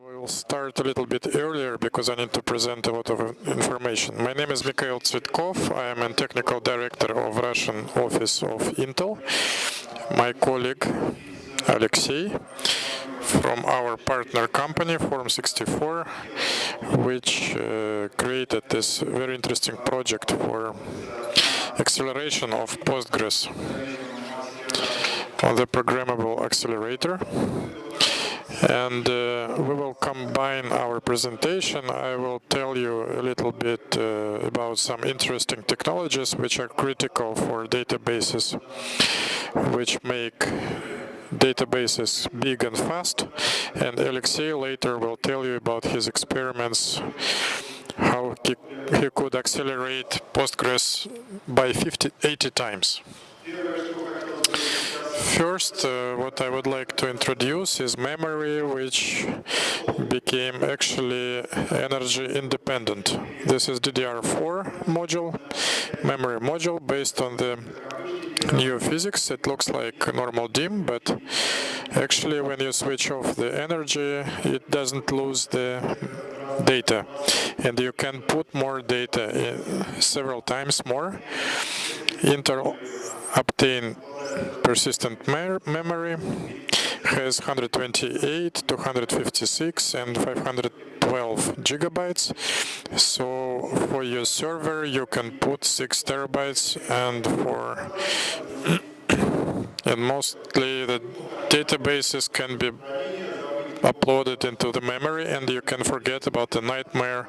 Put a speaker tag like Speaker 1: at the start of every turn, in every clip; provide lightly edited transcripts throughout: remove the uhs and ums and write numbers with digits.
Speaker 1: We'll start a little bit earlier because I need to present a lot of information. My name is Mikhail Tsvetkov. I am a technical director of Russian office of Intel. My colleague Oleksii from our partner company Form64, which created this very interesting project for acceleration of Postgres on the programmable accelerator. And we will combine our presentation. I will tell you a little bit about some interesting technologies which are critical for databases, which make databases big and fast. And Oleksii later will tell you about his experiments, how he could accelerate Postgres by 80 times. First, what I would like to introduce is memory, which became actually energy independent. This is DDR4 module, memory module based on the new physics. It looks like a normal DIMM, but actually when you switch off the energy, it doesn't lose the data, and you can put more data in several times more. Intel Optane persistent memory has 128, 256, and 512 gigabytes. So for your server, you can put 6 terabytes, and mostly the databases can be uploaded into the memory, and you can forget about the nightmare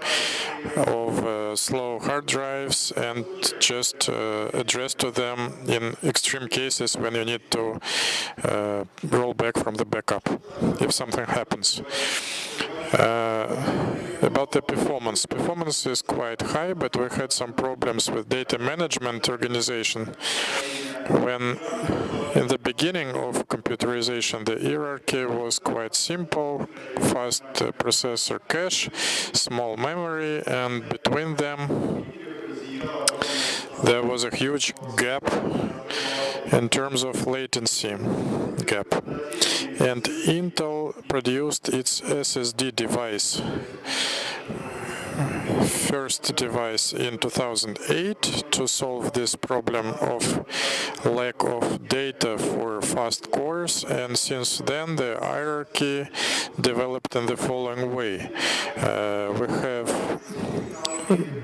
Speaker 1: of slow hard drives and just address to them in extreme cases when you need to roll back from the backup if something happens. About the performance. Performance is quite high, but we had some problems with data management organization. When in the beginning of computerization, the hierarchy was quite simple: fast processor cache, small memory, and between them there was a huge gap in terms of latency gap. And Intel produced its SSD device, first device in 2008 to solve this problem of lack of data for fast cores, and since then the hierarchy developed in the following way. We have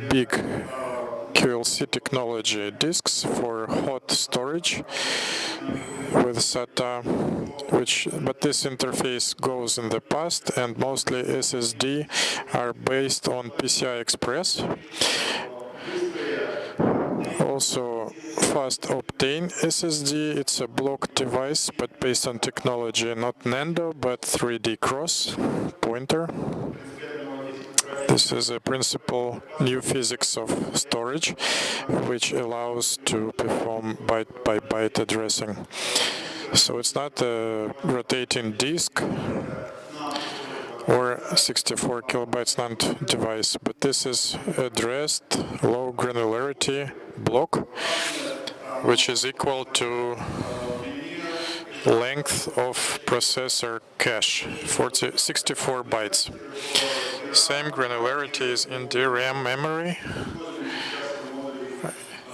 Speaker 1: big QLC technology disks for hot storage with SATA, but this interface goes in the past, and mostly SSD are based on PCI Express. Also, fast Optane SSD, it's a block device, but based on technology not Nando, but 3D cross pointer. This is a principal new physics of storage, which allows to perform byte-by-byte addressing. So it's not a rotating disk or 64 kilobytes NAND device, but this is addressed low granularity block, which is equal to length of processor cache, 64 bytes. Same granularity is in DRAM memory,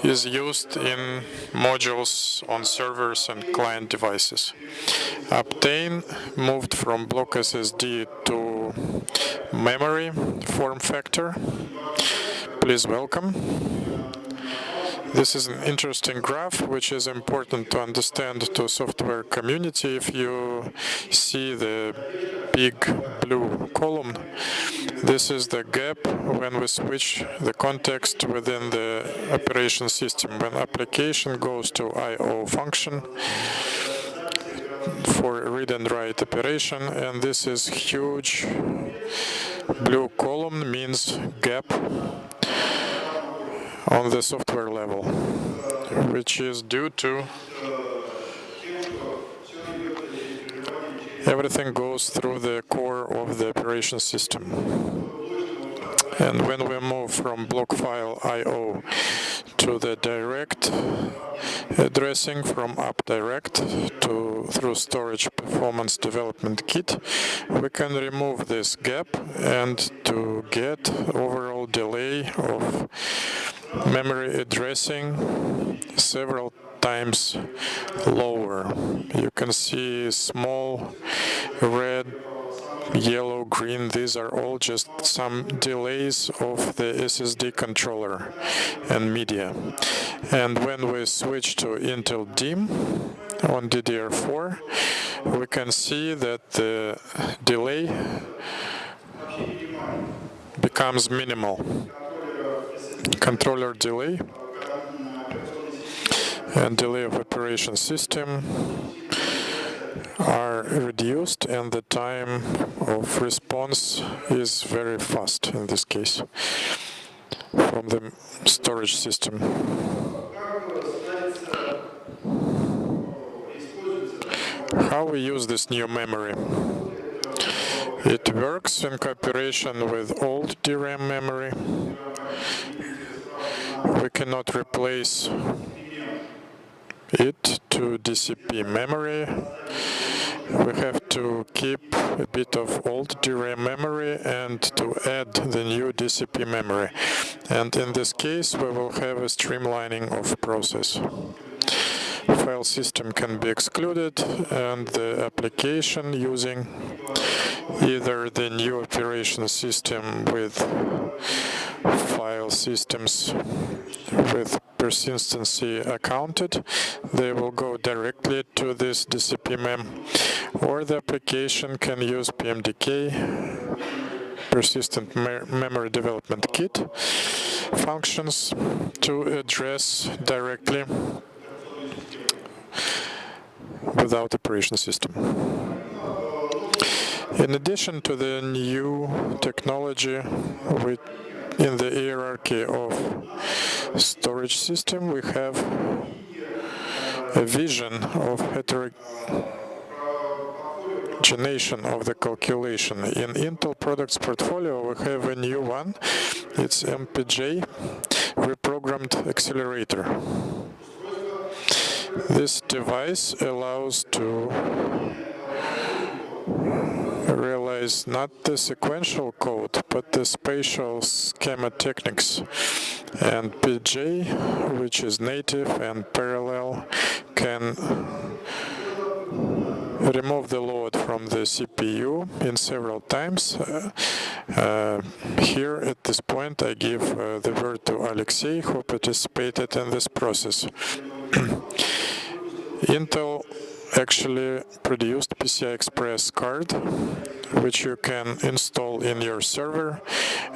Speaker 1: is used in modules on servers and client devices. Optane moved from block SSD to memory form factor. Please welcome. This is an interesting graph, which is important to understand to software community. If you see the big blue column, this is the gap when we switch the context within the operation system, when application goes to I/O function for read and write operation, and this is huge blue column means gap on the software level, which is due to everything goes through the core of the operation system. And when we move from block file I/O to the direct addressing from up direct through storage performance development kit, we can remove this gap and to get overall delay of memory addressing several times lower. You can see small red, yellow, green. These are all just some delays of the SSD controller and media. And when we switch to Intel DIMM on DDR4, we can see that the delay becomes minimal. Controller delay and delay of operation system are reduced, and the time of response is very fast in this case from the storage system. How we use this new memory? It works in cooperation with old DRAM memory. We cannot replace it to DCP memory. We have to keep a bit of old DRAM memory and to add the new DCP memory. And in this case, we will have a streamlining of process. File system can be excluded, and the application using either the new operation system with file systems with persistency accounted, they will go directly to this DCP mem, or the application can use PMDK, persistent memory development kit, functions to address directly without operation system. In addition to the new technology in the hierarchy of storage system, we have a vision of heterogeneization of the calculation. In Intel products portfolio, we have a new one. It's FPGA, reprogrammed accelerator. This device allows to realize not the sequential code, but the spatial schema techniques. And PGA, which is native and parallel, can remove the load from the CPU in several times. Here, at this point, I give the word to Oleksii, who participated in this process. Intel actually produced PCI Express card, which you can install in your server,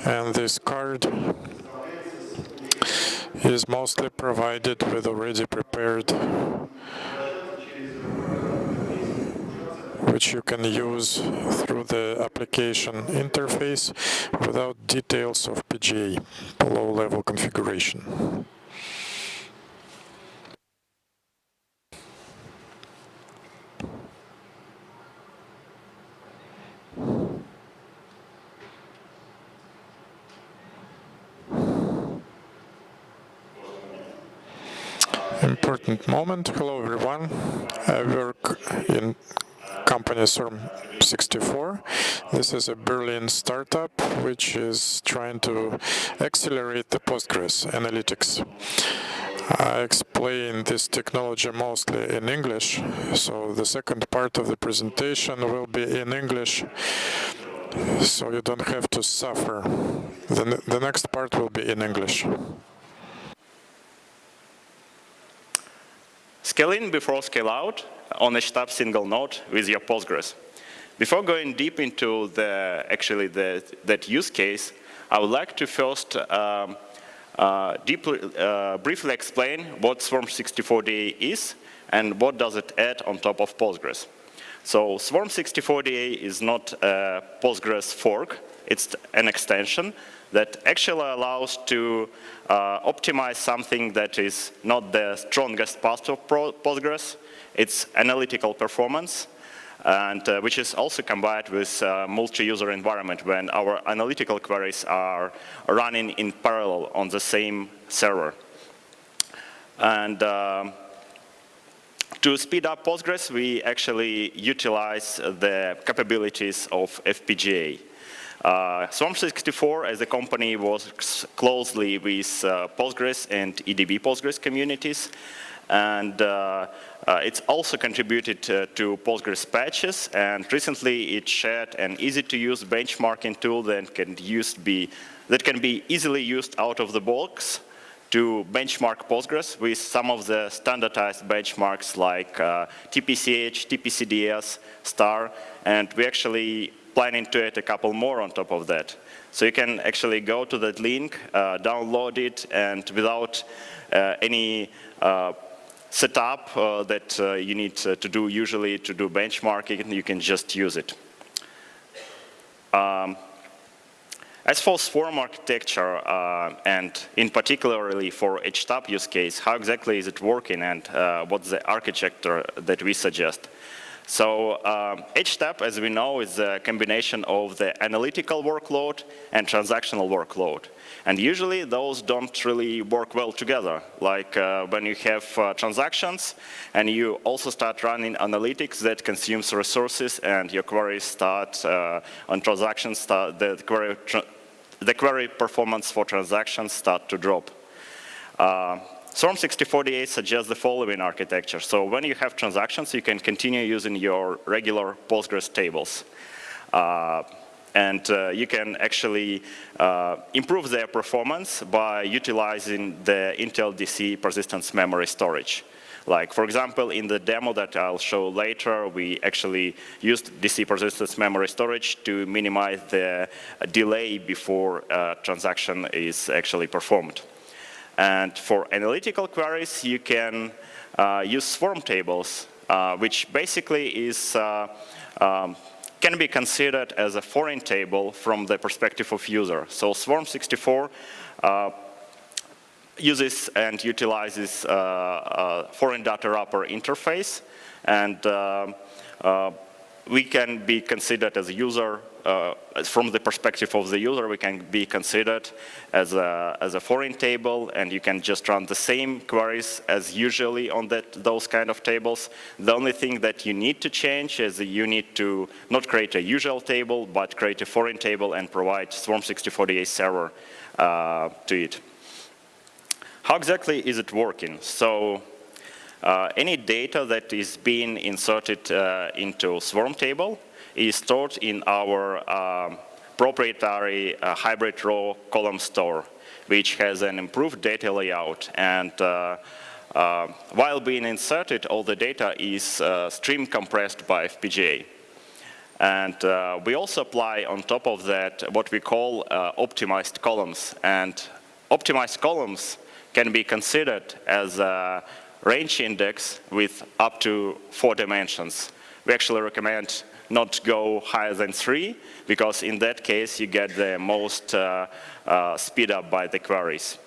Speaker 1: and this card is mostly provided with already prepared, which you can use through the application interface without details of PGA, low-level configuration. Important moment. Hello everyone. I work in company Swarm64. This is a Berlin startup which is trying to accelerate the Postgres analytics. I explain this technology mostly in English, so the second part of the presentation will be in English, so you don't have to suffer. The next part will be in English.
Speaker 2: Scale in before scale out on a stub single node with your Postgres. Before going deep into that use case, I would like to first briefly explain what Swarm64DA is and what does it add on top of Postgres. So Swarm64DA is not a Postgres fork, it's an extension that actually allows to optimize something that is not the strongest part of Postgres. It's analytical performance, and which is also combined with multi-user environment when our analytical queries are running in parallel on the same server. And to speed up Postgres, we actually utilize the capabilities of FPGA. Swarm64 as a company works closely with Postgres and EDB Postgres communities, and it's also contributed to Postgres patches, and recently it shared an easy-to-use benchmarking tool that can be easily used out of the box to benchmark Postgres with some of the standardized benchmarks like TPCH, TPCDS, star, and we actually planning to add a couple more on top of that. So you can actually go to that link, download it, and without any setup that you need to do usually to do benchmarking, you can just use it. As for Swarm architecture, and in particularly for HTAP use case, how exactly is it working and what's the architecture that we suggest? So HTAP, as we know, is a combination of the analytical workload and transactional workload. And usually those don't really work well together. Like when you have transactions and you also start running analytics that consumes resources and your queries start on transactions, the query performance for transactions start to drop. Swarm64 suggests the following architecture. So when you have transactions, you can continue using your regular Postgres tables. And you can actually improve their performance by utilizing the Intel DC persistence memory storage. Like, for example, in the demo that I'll show later, we actually used DC persistence memory storage to minimize the delay before a transaction is actually performed. And for analytical queries, you can use Swarm tables, which basically is can be considered as a foreign table from the perspective of user. So Swarm64 uses and utilizes foreign data wrapper interface, and we can be considered as a user, from the perspective of the user, we can be considered as a foreign table, and you can just run the same queries as usually on those kind of tables. The only thing that you need to change is you need to not create a usual table, but create a foreign table and provide Swarm64 server to it. How exactly is it working? So any data that is being inserted into Swarm table is stored in our proprietary hybrid row column store, which has an improved data layout. And while being inserted, all the data is stream compressed by FPGA. And we also apply on top of that what we call optimized columns. And optimized columns can be considered as a range index with up to 4 dimensions. We actually recommend not go higher than 3, because in that case you get the most speed up by the queries.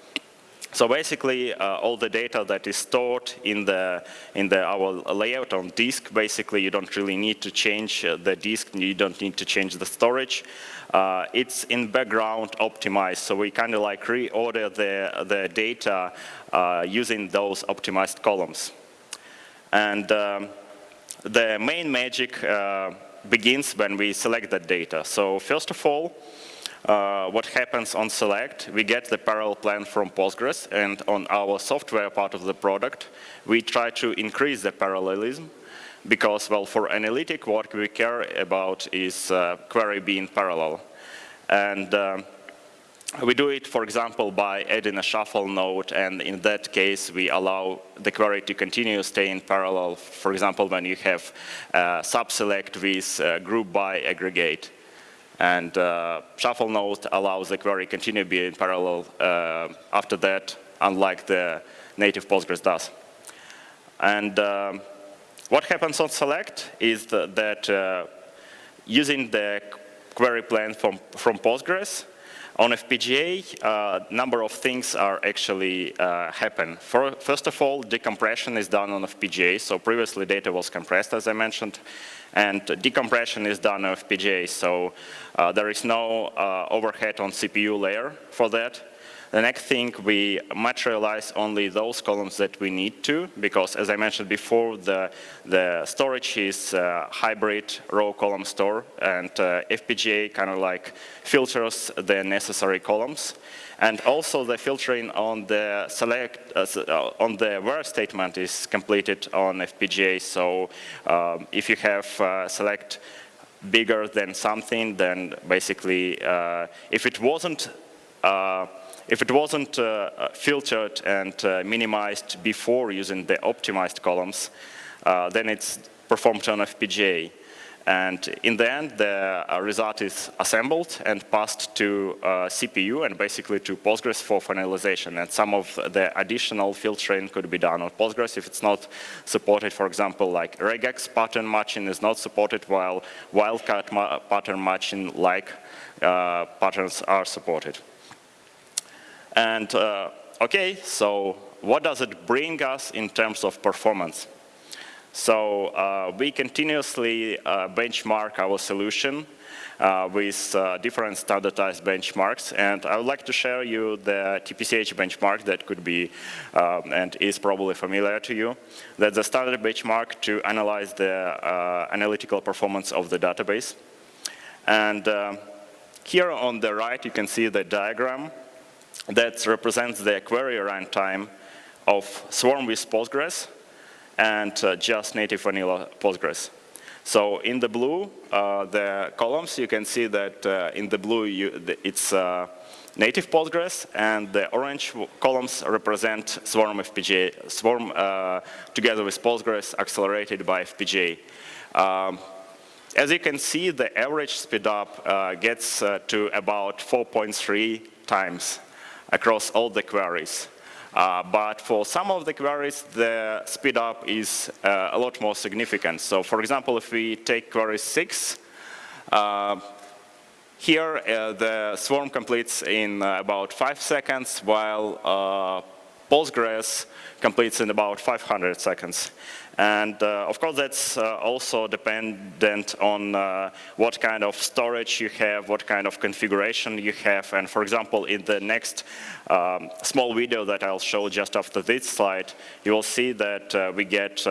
Speaker 2: So basically, all the data that is stored in our layout on disk, basically you don't really need to change the disk, you don't need to change the storage. It's in background optimized, so we kind of like reorder the data using those optimized columns. And the main magic begins when we select that data. So first of all, what happens on select, we get the parallel plan from Postgres, and on our software part of the product, we try to increase the parallelism, because, well, for analytic, what we care about is query being parallel. And we do it, for example, by adding a shuffle node, and in that case, we allow the query to continue staying parallel, for example, when you have subselect with group by aggregate. And shuffle node allows the query continue being parallel after that, unlike the native Postgres does. And what happens on select is that using the query plan from Postgres, on FPGA, a number of things are actually happen. First of all, decompression is done on FPGA. So previously data was compressed, as I mentioned, and decompression is done on FPGA. So there is no overhead on CPU layer for that. The next thing, we materialize only those columns that we need to, because as I mentioned before, the storage is hybrid row column store, and FPGA kind of like filters the necessary columns. And also the filtering on the on the where statement is completed on FPGA. So if you have select bigger than something, then basically if it wasn't filtered and minimized before using the optimized columns, then it's performed on FPGA. And in the end, the result is assembled and passed to CPU and basically to Postgres for finalization. And some of the additional filtering could be done on Postgres if it's not supported. For example, like regex pattern matching is not supported, while wildcard pattern matching like patterns are supported. And okay, so what does it bring us in terms of performance? So we continuously benchmark our solution with different standardized benchmarks. And I would like to share you the TPCH benchmark that could be and is probably familiar to you. That's a standard benchmark to analyze the analytical performance of the database. And here on the right, you can see the diagram that represents the query runtime of Swarm with Postgres and just native vanilla Postgres. So in the blue, the columns, you can see that in the blue, it's native Postgres, and the orange columns represent Swarm FPGA, Swarm together with Postgres accelerated by FPGA. As you can see, the average speedup gets to about 4.3 times across all the queries. But for some of the queries, the speed up is a lot more significant. So for example, if we take query 6, here the swarm completes in about 5 seconds, while Postgres completes in about 500 seconds. And of course, that's also dependent on what kind of storage you have, what kind of configuration you have. And for example, in the next small video that I'll show just after this slide, you will see that we get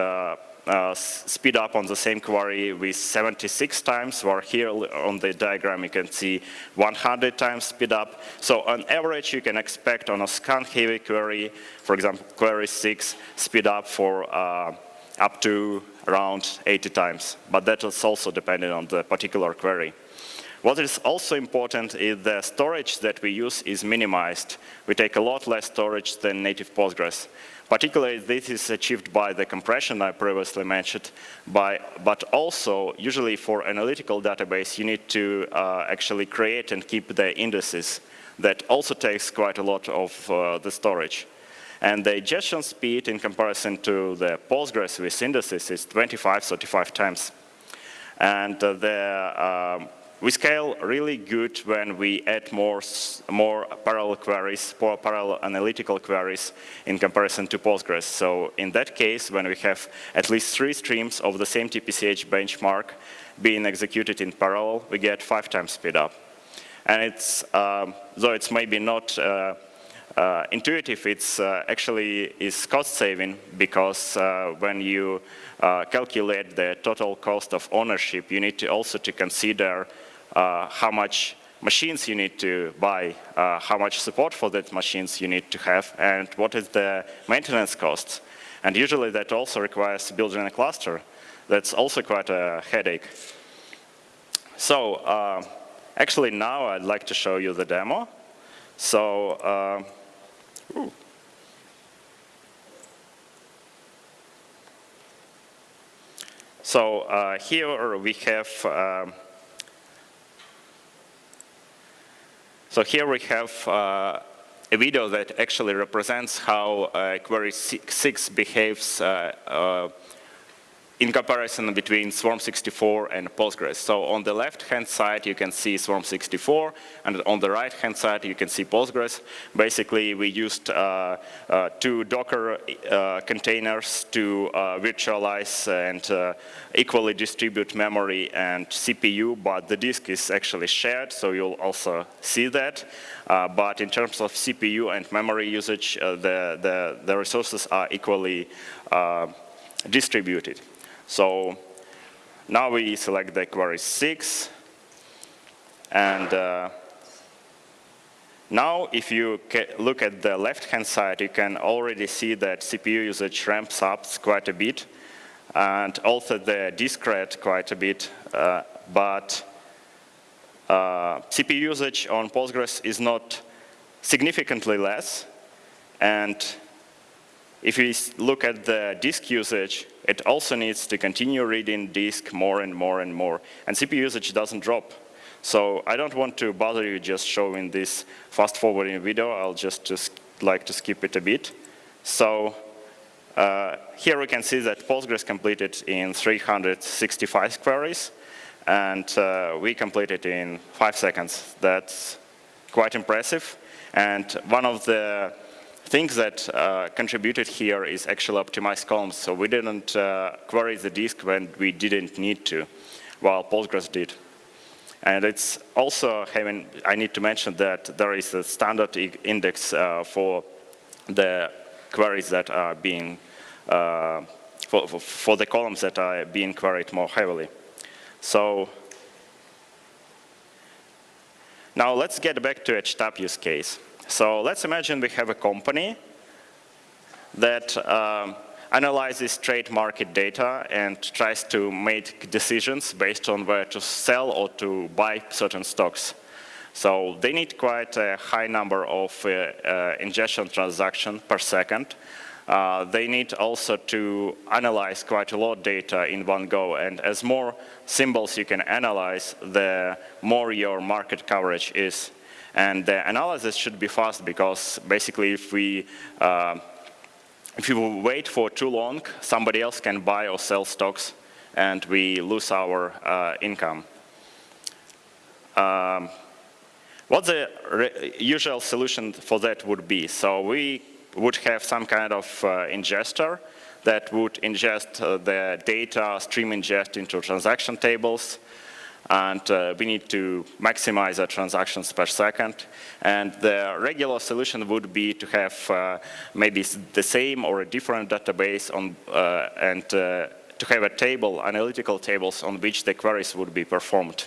Speaker 2: speed up on the same query with 76 times, where here on the diagram you can see 100 times speed up. So on average, you can expect on a scan-heavy query, for example, query 6, speed up for up to around 80 times. But that is also dependent on the particular query. What is also important is the storage that we use is minimized. We take a lot less storage than native Postgres. Particularly, this is achieved by the compression I previously mentioned, but also, usually for analytical database, you need to actually create and keep the indices. That also takes quite a lot of the storage. And the ingestion speed in comparison to the Postgres with indices is 25-35 times. And we scale really good when we add more parallel queries, parallel analytical queries in comparison to Postgres. So in that case, when we have at least 3 streams of the same TPCH benchmark being executed in parallel, we get 5 times speed up. And it's, though it's maybe not intuitive, it's actually is cost saving, because when you calculate the total cost of ownership, you need to also to consider how much machines you need to buy, how much support for that machines you need to have, and what is the maintenance cost. And usually that also requires building a cluster. That's also quite a headache. So actually now I'd like to show you the demo. So here we have a video that actually represents how query 6 behaves in comparison between Swarm64 and Postgres. So on the left-hand side, you can see Swarm64, and on the right-hand side, you can see Postgres. Basically, we used 2 Docker containers to virtualize and equally distribute memory and CPU, but the disk is actually shared, so you'll also see that. But in terms of CPU and memory usage, the resources are equally distributed. So now we select the query 6. And now if you look at the left-hand side, you can already see that CPU usage ramps up quite a bit, and also the disk rate quite a bit. But CPU usage on Postgres is not significantly less. And if we look at the disk usage, it also needs to continue reading disk more and more and more. And CPU usage doesn't drop. So I don't want to bother you just showing this fast-forwarding video. I'll just like to skip it a bit. So here we can see that Postgres completed in 365 queries. And we completed in 5 seconds. That's quite impressive. And one of the things that contributed here is actually optimized columns. So we didn't query the disk when we didn't need to, while Postgres did. And it's also having, I need to mention that there is a standard index for the queries that are being, for the columns that are being queried more heavily. So now let's get back to HTAP use case. So let's imagine we have a company that analyzes trade market data and tries to make decisions based on where to sell or to buy certain stocks. So they need quite a high number of ingestion transactions per second. They need also to analyze quite a lot of data in one go. And as more symbols you can analyze, the more your market coverage is. And the analysis should be fast, because basically if we wait for too long, somebody else can buy or sell stocks, and we lose our income. What the usual solution for that would be? So we would have some kind of ingester that would ingest the data, stream ingest into transaction tables. And we need to maximize the transactions per second. And the regular solution would be to have maybe the same or a different database on, and to have a table, analytical tables on which the queries would be performed.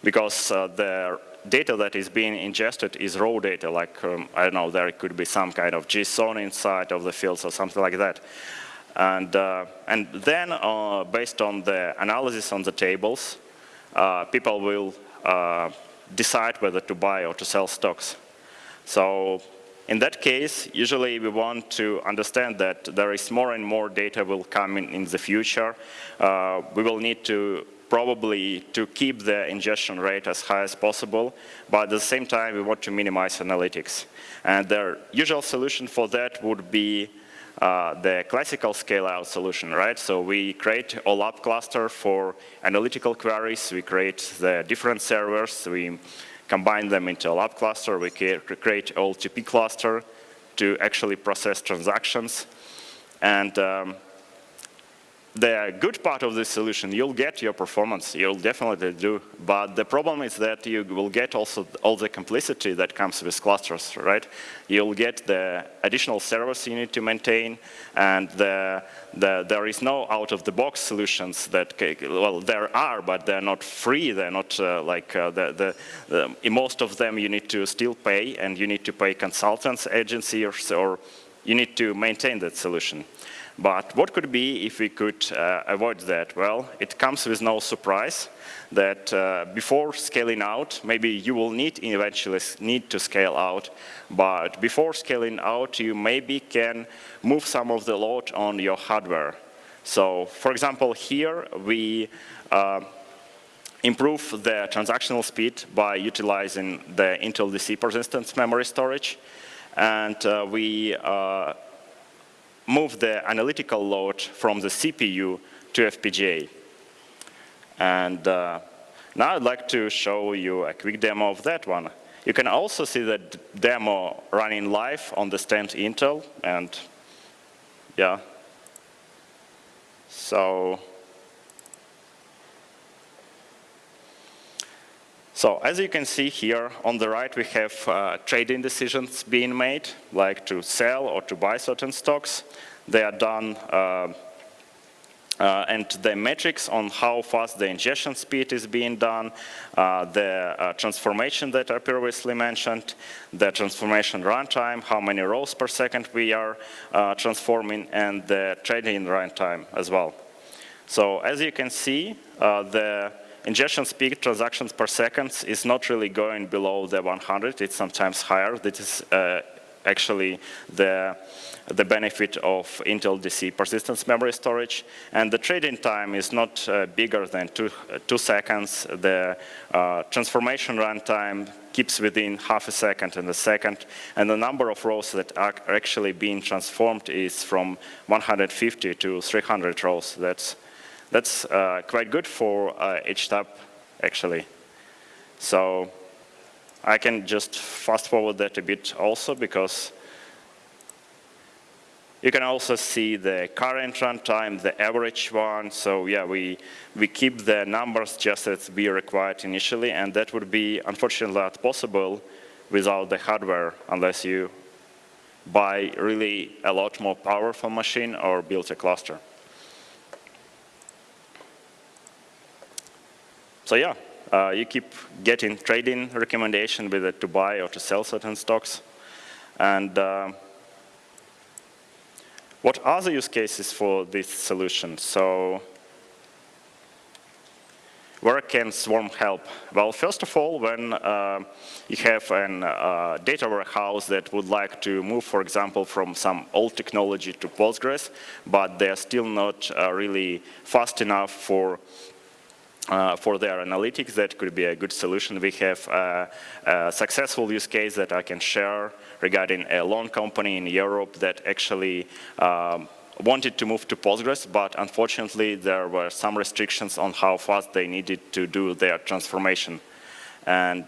Speaker 2: Because the data that is being ingested is raw data, like, I don't know, there could be some kind of JSON inside of the fields or something like that. And then, based on the analysis on the tables, people will decide whether to buy or to sell stocks. So in that case, usually we want to understand that there is more and more data will come in the future. We will need to probably to keep the ingestion rate as high as possible, but at the same time we want to minimize analytics. And the usual solution for that would be the classical scale-out solution, right? So we create a lab cluster for analytical queries. We create the different servers. We combine them into a lab cluster. We create an OLTP cluster to actually process transactions. And the good part of this solution, you'll get your performance, you'll definitely do, but the problem is that you will get also all the complexity that comes with clusters, right? You'll get the additional servers you need to maintain, and there is no out-of-the-box solutions that, well, there are, but they're not free, they're not in most of them you need to still pay, and you need to pay consultants, agencies, or you need to maintain that solution. But what could be if we could avoid that? Well, it comes with no surprise that before scaling out, maybe you will eventually need to scale out, but before scaling out, you maybe can move some of the load on your hardware. So, for example, here we improve the transactional speed by utilizing the Intel DC persistence memory storage, and we move the analytical load from the CPU to FPGA. And now I'd like to show you a quick demo of that one. You can also see that demo running live on the stand Intel, and yeah. So as you can see here on the right, we have trading decisions being made, like to sell or to buy certain stocks. They are done, and the metrics on how fast the ingestion speed is being done, the transformation that I previously mentioned, the transformation runtime, how many rows per second we are transforming, and the trading runtime as well. So as you can see, the ingestion speed transactions per second is not really going below the 100. It's sometimes higher. That is actually the benefit of Intel DC persistence memory storage. And the trading time is not bigger than 2 seconds. The transformation runtime keeps within half a second and a second. And the number of rows that are actually being transformed is from 150 to 300 rows. That's quite good for HTAP, actually. So I can just fast forward that a bit also, because you can also see the current runtime, the average one. So yeah, we keep the numbers just as we required initially, and that would be unfortunately not possible without the hardware, unless you buy really a lot more powerful machine or build a cluster. So yeah, you keep getting trading recommendation whether to buy or to sell certain stocks. And what are the use cases for this solution? So where can Swarm help? Well, first of all, when you have a data warehouse that would like to move, for example, from some old technology to Postgres, but they're still not really fast enough for their analytics, that could be a good solution. We have a successful use case that I can share regarding a loan company in Europe that actually wanted to move to Postgres, but unfortunately there were some restrictions on how fast they needed to do their transformation. And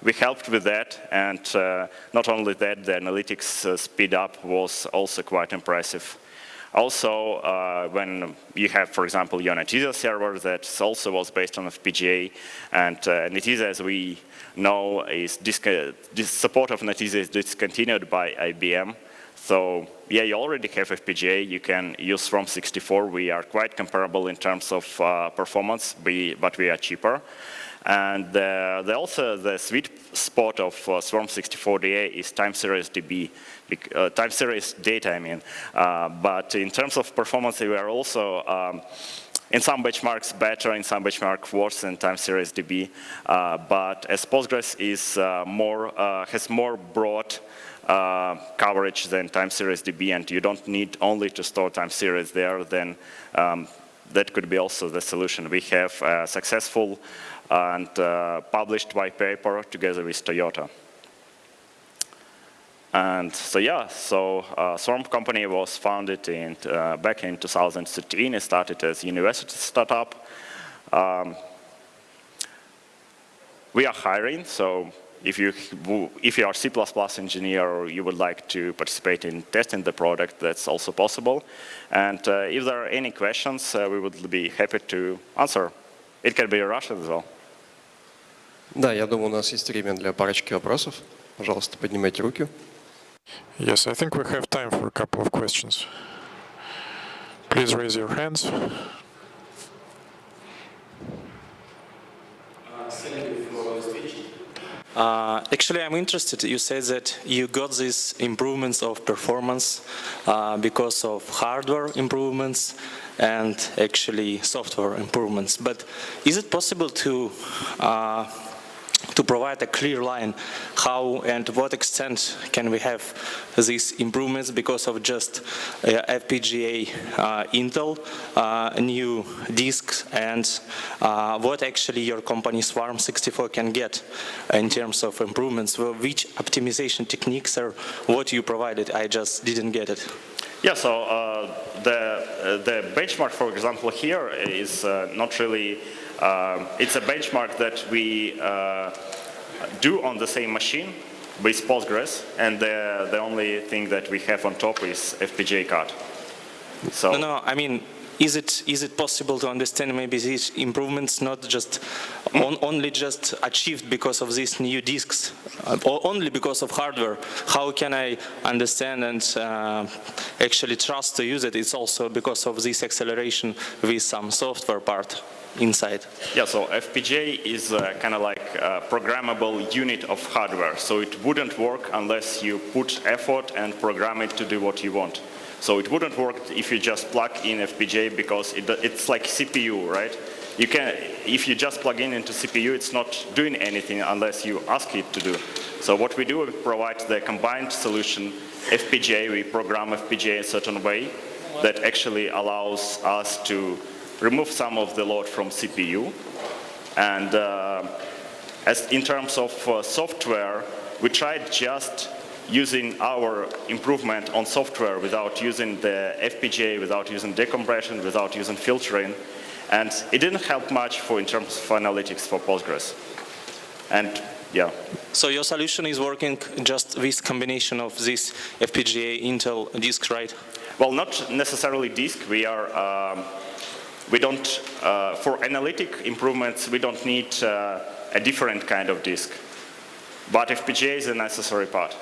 Speaker 2: we helped with that, and not only that, the analytics speed up was also quite impressive. Also, when you have, for example, your Netezza server that also was based on FPGA, and Netezza, as we know, is this support of Netezza is discontinued by IBM. So yeah, you already have FPGA. You can use Swarm64. We are quite comparable in terms of performance, but we are cheaper. And also the sweet spot of Swarm64DA is time series DB, time series data, I mean. But in terms of performance, we are also in some benchmarks better, in some benchmarks worse than time series DB. But as Postgres is has more broad coverage than time series DB, and you don't need only to store time series there, then that could be also the solution. We have a successful and published white paper together with Toyota. And so yeah, Swarm company was founded back in 2013. It started as a university startup. We are hiring, so if you are C++ engineer or you would like to participate in testing the product, that's also possible. And if there are any questions, we would be happy to answer. It can be Russian as well.
Speaker 3: Да, я думаю, у нас есть время для парочки вопросов. Пожалуйста, поднимайте руки.
Speaker 1: Yes, I think we have time for a couple of questions. Please raise your hands.
Speaker 4: Thank you for the speech. Actually, I'm interested. You said that you got these improvements of performance because of hardware improvements and actually software improvements. But is it possible to provide a clear line how and to what extent can we have these improvements because of just FPGA Intel, new disks, and what actually your company Swarm64 can get in terms of improvements? Which optimization techniques or what you provided? I just didn't get it.
Speaker 2: Yeah, so the benchmark, for example, here is not really, it's a benchmark that we do on the same machine with Postgres, and the only thing that we have on top is FPGA card. So
Speaker 4: No, I mean, is it possible to understand maybe these improvements not just only just achieved because of these new disks, or only because of hardware? How can I understand and actually trust to use it? It's also because of this acceleration with some software part inside.
Speaker 2: yeah, so FPGA is kind of like a programmable unit of hardware, so it wouldn't work unless you put effort and program it to do what you want. So it wouldn't work if you just plug in FPGA because it's like CPU, right? You can, if you just plug into CPU, it's not doing anything unless you ask it to do. So what we do, we provide the combined solution FPGA. We program FPGA a certain way that actually allows us to remove some of the load from CPU. And as in terms of software, we tried just using our improvement on software without using the FPGA, without using decompression, without using filtering. And it didn't help much in terms of analytics for Postgres. And yeah.
Speaker 4: So your solution is working just with combination of this FPGA Intel disks, right?
Speaker 2: Well, not necessarily disk. We don't, for analytic improvements, we don't need a different kind of disk. But FPGA is a necessary part.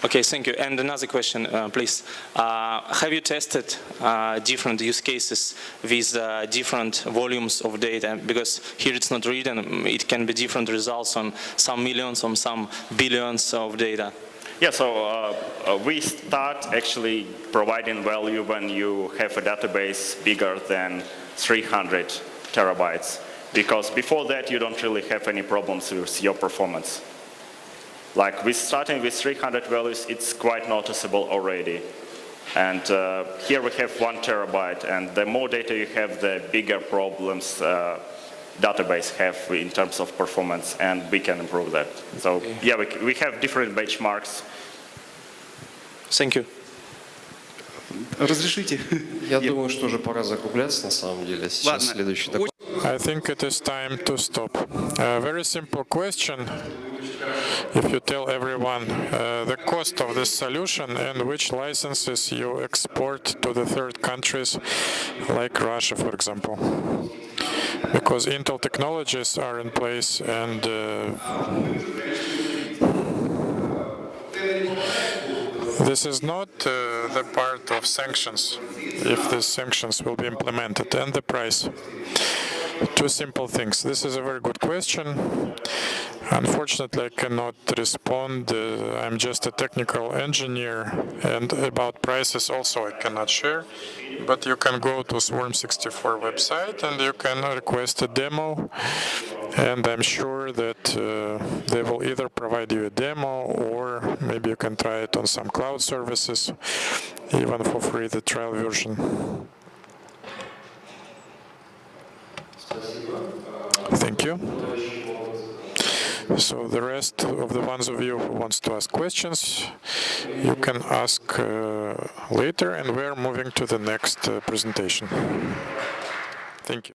Speaker 4: Okay, thank you. And another question, please. Have you tested different use cases with different volumes of data? Because here it's not written, it can be different results on some millions, on some billions of data.
Speaker 2: Yeah, so we start actually providing value when you have a database bigger than 300 terabytes. Because before that, you don't really have any problems with your performance. Like with starting with 300 values, it's quite noticeable already. And here we have 1 terabyte, and the more data you have, the bigger problems database have in terms of performance, and we can improve that. So yeah, we have different benchmarks.
Speaker 4: Thank you.
Speaker 5: Разрешите?
Speaker 3: Я думаю, что уже пора закругляться на самом деле. Сейчас следующий доклад.
Speaker 1: I think it is time to stop. A very simple question. If you tell everyone the cost of this solution and which licenses you export to the third countries, like Russia, for example. Because Intel technologies are in place, and this is not the part of sanctions, if the sanctions will be implemented, and the price. Two simple things. This is a very good question. Unfortunately, I cannot respond. I'm just a technical engineer, and about prices also I cannot share. But you can go to Swarm64 website and you can request a demo, and I'm sure that they will either provide you a demo, or maybe you can try it on some cloud services, even for free, the trial version. Thank you. So the rest of the ones of you who wants to ask questions, you can ask later, and we're moving to the next presentation. Thank you.